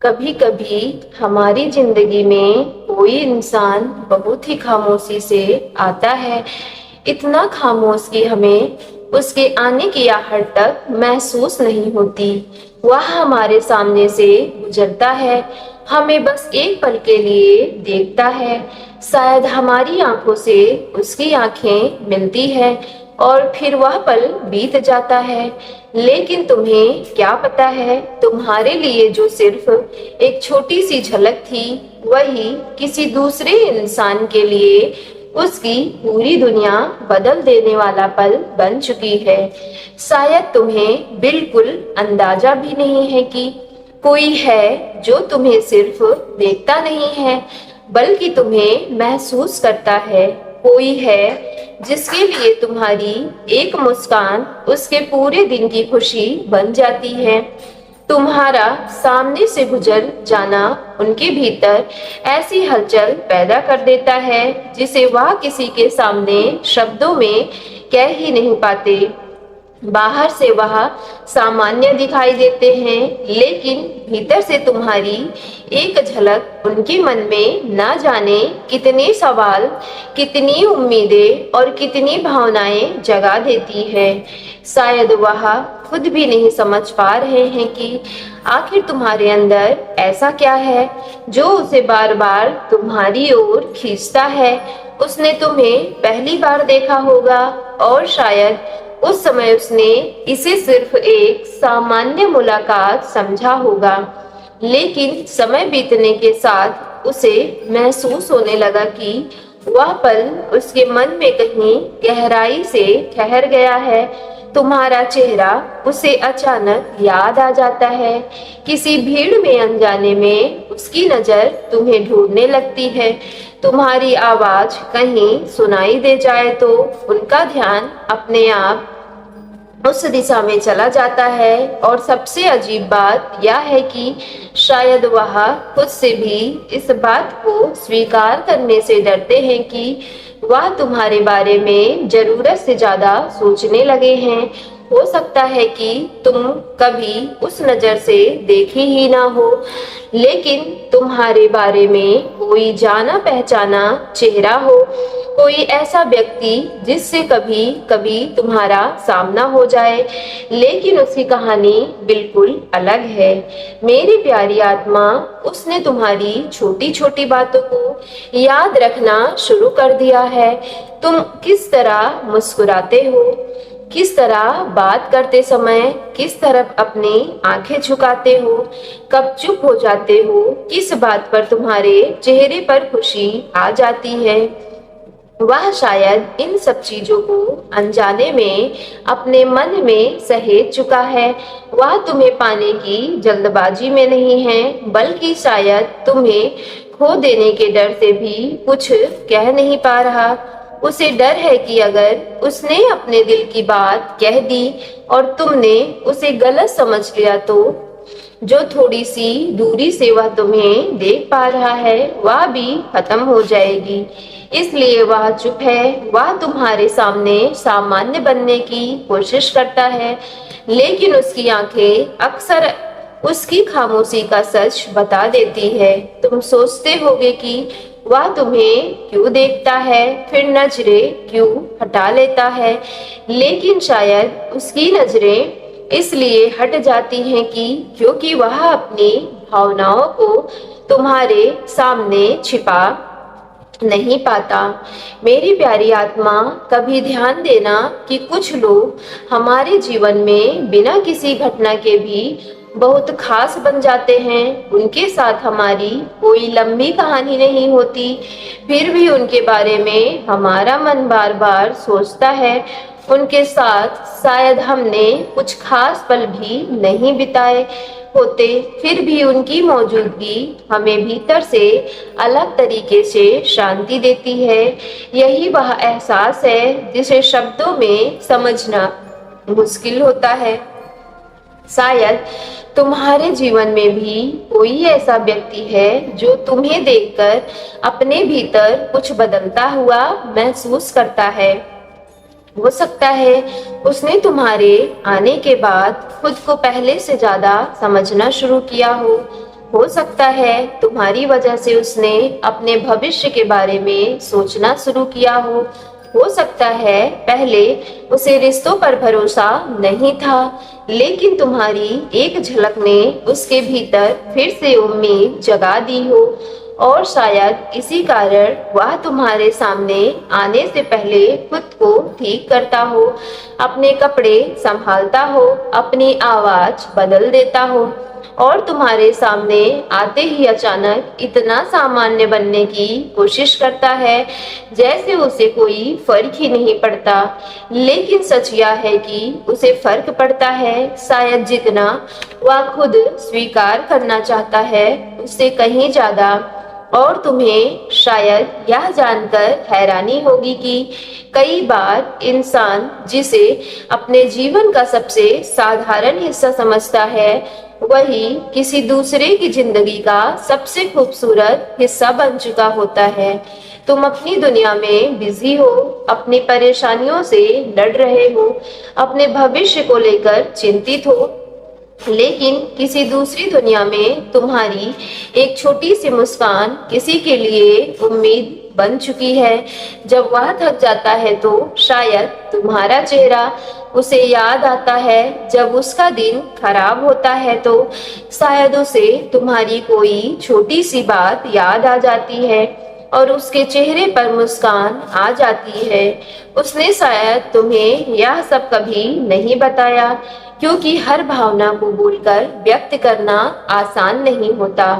कभी कभी हमारी जिंदगी में कोई इंसान बहुत ही खामोशी से आता है, इतना खामोश कि हमें उसके आने की आहट तक महसूस नहीं होती। वह हमारे सामने से गुजरता है, हमें बस एक पल के लिए देखता है। शायद हमारी आंखों से उसकी आंखें मिलती है और फिर वह पल बीत जाता है। लेकिन तुम्हें क्या पता है, तुम्हारे लिए जो सिर्फ एक छोटी सी झलक थी, वही किसी दूसरे इंसान के लिए उसकी पूरी दुनिया बदल देने वाला पल बन चुकी है। शायद तुम्हें बिल्कुल अंदाजा भी नहीं है कि कोई है जो तुम्हें सिर्फ देखता नहीं है, बल्कि तुम्हें महसूस करता है। कोई है जिसके लिए तुम्हारी एक मुस्कान उसके पूरे दिन की खुशी बन जाती है। तुम्हारा सामने से गुजर जाना उनके भीतर ऐसी हलचल पैदा कर देता है जिसे वह किसी के सामने शब्दों में कह ही नहीं पाते। बाहर से वह सामान्य दिखाई देते हैं, लेकिन भीतर से तुम्हारी एक झलक उनके मन में ना जाने कितने सवाल, कितनी उम्मीदें और कितनी भावनाएं जगा देती है। शायद वह खुद भी नहीं समझ पा रहे हैं कि आखिर तुम्हारे अंदर ऐसा क्या है जो उसे बार बार तुम्हारी ओर खींचता है। उसने तुम्हें पहली बार देखा होगा और शायद उस समय उसने इसे सिर्फ एक सामान्य मुलाकात समझा होगा, लेकिन समय बीतने के साथ उसे महसूस होने लगा कि वह पल उसके मन में कहीं गहराई से ठहर गया है। तुम्हारा चेहरा उसे अचानक याद आ जाता है, किसी भीड़ में अनजाने में उसकी नजर तुम्हें ढूंढने लगती है। तुम्हारी आवाज कहीं सुनाई दे जाए तो उनका ध्यान अपने आप उस दिशा में चला जाता है। और सबसे अजीब बात यह है कि शायद वह खुद से भी इस बात को स्वीकार करने से डरते हैं कि वह तुम्हारे बारे में जरूरत से ज्यादा सोचने लगे हैं। हो सकता है कि तुम कभी उस नजर से देखे ही ना हो, लेकिन तुम्हारे बारे में कोई जाना पहचाना चेहरा हो, कोई ऐसा व्यक्ति जिससे कभी कभी तुम्हारा सामना हो जाए, लेकिन उसकी कहानी बिल्कुल अलग है। मेरी प्यारी आत्मा, उसने तुम्हारी छोटी छोटी बातों को याद रखना शुरू कर दिया है। तुम किस तरह मुस्कुराते हो, किस तरह बात करते समय किस तरफ अपनी आंखें झुकाते हो, कब चुप हो जाते हो, किस बात पर तुम्हारे चेहरे पर खुशी आ जाती है। वह शायद इन सब चीजों को अनजाने में अपने मन में सहेज चुका है। वह तुम्हें पाने की जल्दबाजी में नहीं है, बल्कि शायद तुम्हें खो देने के डर से भी कुछ कह नहीं पा रहा। उसे डर है कि अगर उसने अपने दिल की बात कह दी और तुमने उसे गलत समझ लिया, तो जो थोड़ी सी दूरी से वह तुम्हें देख पा रहा है वह भी खत्म हो जाएगी। इसलिए वह चुप है। वह तुम्हारे सामने सामान्य बनने की कोशिश करता है, लेकिन उसकी आंखें अक्सर उसकी खामोशी का सच बता देती है। तुम सोचते होगे कि वह तुम्हें क्यों देखता है, फिर नजरें क्यों हटा लेता है, लेकिन शायद उसकी नजरें इसलिए हट जाती हैं कि क्योंकि वह अपनी भावनाओं को तुम्हारे सामने छिपा नहीं पाता। मेरी प्यारी आत्मा, कभी ध्यान देना कि कुछ लोग हमारे जीवन में बिना किसी घटना के भी बहुत खास बन जाते हैं। उनके साथ हमारी कोई लंबी कहानी नहीं होती, फिर भी उनके बारे में हमारा मन बार बार सोचता है। उनके साथ शायद हमने कुछ खास पल भी नहीं बिताए होते, फिर भी उनकी मौजूदगी हमें भीतर से अलग तरीके से शांति देती है। यही वह एहसास है जिसे शब्दों में समझना मुश्किल होता है। शायद तुम्हारे जीवन में भी कोई ऐसा व्यक्ति है जो तुम्हें देखकर अपने भीतर कुछ बदलता हुआ महसूस करता है। हो सकता है उसने तुम्हारे आने के बाद खुद को पहले से ज्यादा समझना शुरू किया हो। हो सकता है तुम्हारी वजह से उसने अपने भविष्य के बारे में सोचना शुरू किया हो सकता है पहले उसे रिश्तों पर भरोसा नहीं था, लेकिन तुम्हारी एक झलक ने उसके भीतर फिर से उम्मीद जगा दी हो। और शायद इसी कारण वह तुम्हारे सामने आने से पहले खुद को ठीक करता हो, अपने कपड़े संभालता हो, अपनी आवाज बदल देता हो और तुम्हारे सामने आते ही अचानक इतना सामान्य बनने की कोशिश करता है जैसे उसे कोई फर्क ही नहीं पड़ता। लेकिन सच यह है कि उसे फर्क पड़ता है, शायद जितना वह खुद स्वीकार करना चाहता है उससे कहीं ज्यादा। और तुम्हें शायद यह जानकर हैरानी होगी कि कई बार इंसान जिसे अपने जीवन का सबसे साधारण हिस्सा समझता है वही किसी दूसरे की जिंदगी का सबसे खूबसूरत हिस्सा बन चुका होता है। तुम अपनी दुनिया में बिजी हो, अपनी परेशानियों से लड़ रहे हो, अपने भविष्य को लेकर चिंतित हो, लेकिन किसी दूसरी दुनिया में तुम्हारी एक छोटी सी मुस्कान किसी के लिए उम्मीद बन चुकी है। जब वह थक जाता है तो शायद तुम्हारा चेहरा उसे याद आता है, जब उसका दिन खराब होता है तो शायद उसे तुम्हारी कोई छोटी सी बात याद आ जाती है और उसके चेहरे पर मुस्कान आ जाती है। उसने शायद तुम्हें यह सब कभी नहीं बताया, क्योंकि हर भावना को बोलकर व्यक्त करना आसान नहीं होता।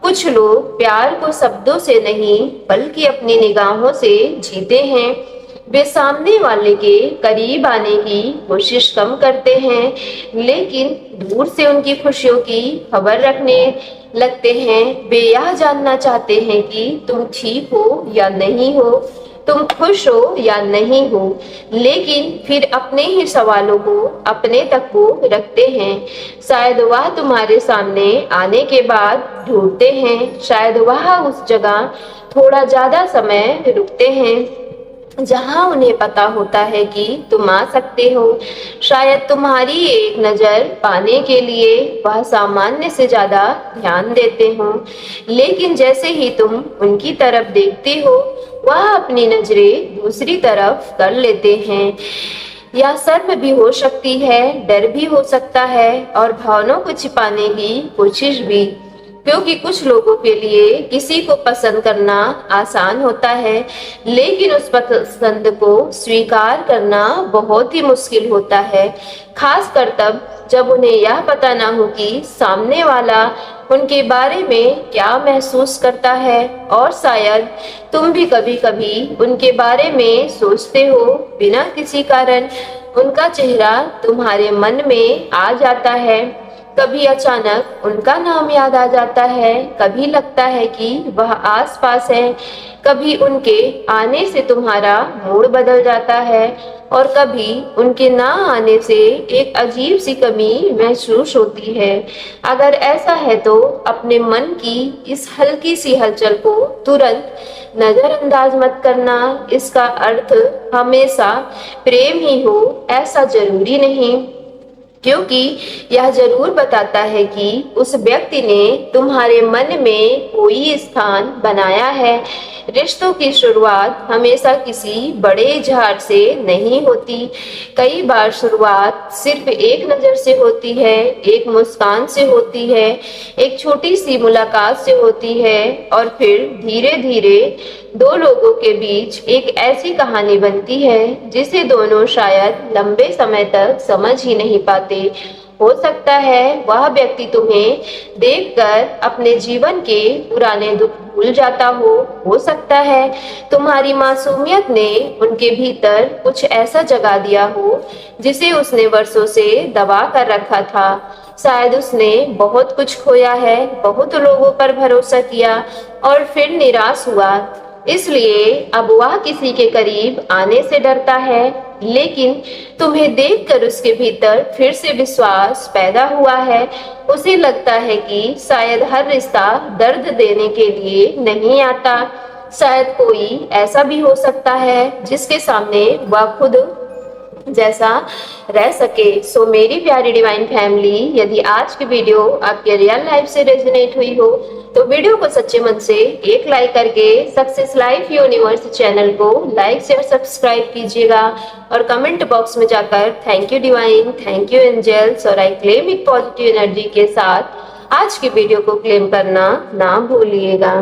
कुछ लोग प्यार को शब्दों से नहीं बल्कि अपनी निगाहों से जीते हैं। वे सामने वाले के करीब आने की कोशिश कम करते हैं, लेकिन दूर से उनकी खुशियों की खबर रखने लगते हैं। वे यह जानना चाहते हैं कि तुम ठीक हो या नहीं हो, तुम खुश हो या नहीं हो, लेकिन फिर अपने ही सवालों को अपने तक को रखते हैं। शायद वह तुम्हारे सामने आने के बाद ढूंढते हैं, शायद वह उस जगह थोड़ा ज्यादा समय रुकते हैं जहां उन्हें पता होता है कि तुम आ सकते हो। शायद तुम्हारी एक नजर पाने के लिए वह सामान्य से ज्यादा ध्यान देते हो, लेकिन जैसे ही तुम उनकी तरफ देखते हो वह अपनी नजरें दूसरी तरफ कर लेते हैं। या शर्म भी हो सकती है, डर भी हो सकता है और भावनाओं को छिपाने की कोशिश भी, क्योंकि कुछ लोगों के लिए किसी को पसंद करना आसान होता है, लेकिन उस पसंद को स्वीकार करना बहुत ही मुश्किल होता है, खासकर तब जब उन्हें यह पता ना हो कि सामने वाला उनके बारे में क्या महसूस करता है। और शायद तुम भी कभी कभी उनके बारे में सोचते हो बिना किसी कारण। उनका चेहरा तुम्हारे मन में आ जाता है, कभी अचानक उनका नाम याद आ जाता है, कभी लगता है कि वह आसपास है, कभी उनके आने से तुम्हारा मूड बदल जाता है और कभी उनके ना आने से एक अजीब सी कमी महसूस होती है। अगर ऐसा है तो अपने मन की इस हल्की सी हलचल को तुरंत नजरअंदाज मत करना। इसका अर्थ हमेशा प्रेम ही हो ऐसा जरूरी नहीं, क्योंकि यह जरूर बताता है कि उस व्यक्ति ने तुम्हारे मन में कोई स्थान बनाया है। रिश्तों की शुरुआत हमेशा किसी बड़े इजहार से नहीं होती। कई बार शुरुआत सिर्फ एक नजर से होती है, एक मुस्कान से होती है, एक छोटी सी मुलाकात से होती है और फिर धीरे धीरे दो लोगों के बीच एक ऐसी कहानी बनती है जिसे दोनों शायद लंबे समय तक समझ ही नहीं पाते। हो सकता है वह व्यक्ति तुम्हें देखकर अपने जीवन के पुराने दुख भूल जाता हो सकता है तुम्हारी मासूमियत ने उनके भीतर कुछ ऐसा जगा दिया हो जिसे उसने वर्षों से दबा कर रखा था। शायद उसने बहुत कुछ खोया है, बहुत लोगों पर भरोसा किया और फिर निराश हुआ, इसलिए अब वह किसी के करीब आने से डरता है। लेकिन तुम्हें देखकर उसके भीतर फिर से विश्वास पैदा हुआ है। उसे लगता है कि शायद हर रिश्ता दर्द देने के लिए नहीं आता। शायद कोई ऐसा भी हो सकता है जिसके सामने वह खुद जैसा रह सके। सो मेरी प्यारी डिवाइन फैमिली, यदि आज की वीडियो आपके रियल लाइफ से रेजोनेट हुई हो तो वीडियो को सच्चे मन से एक लाइक करके सक्सेस लाइफ यूनिवर्स चैनल को लाइक शेयर सब्सक्राइब कीजिएगा और कमेंट बॉक्स में जाकर thank you divine, thank you angels और I claim it positive energy के साथ आज की वीडियो को क्लेम करना ना भूलिएगा।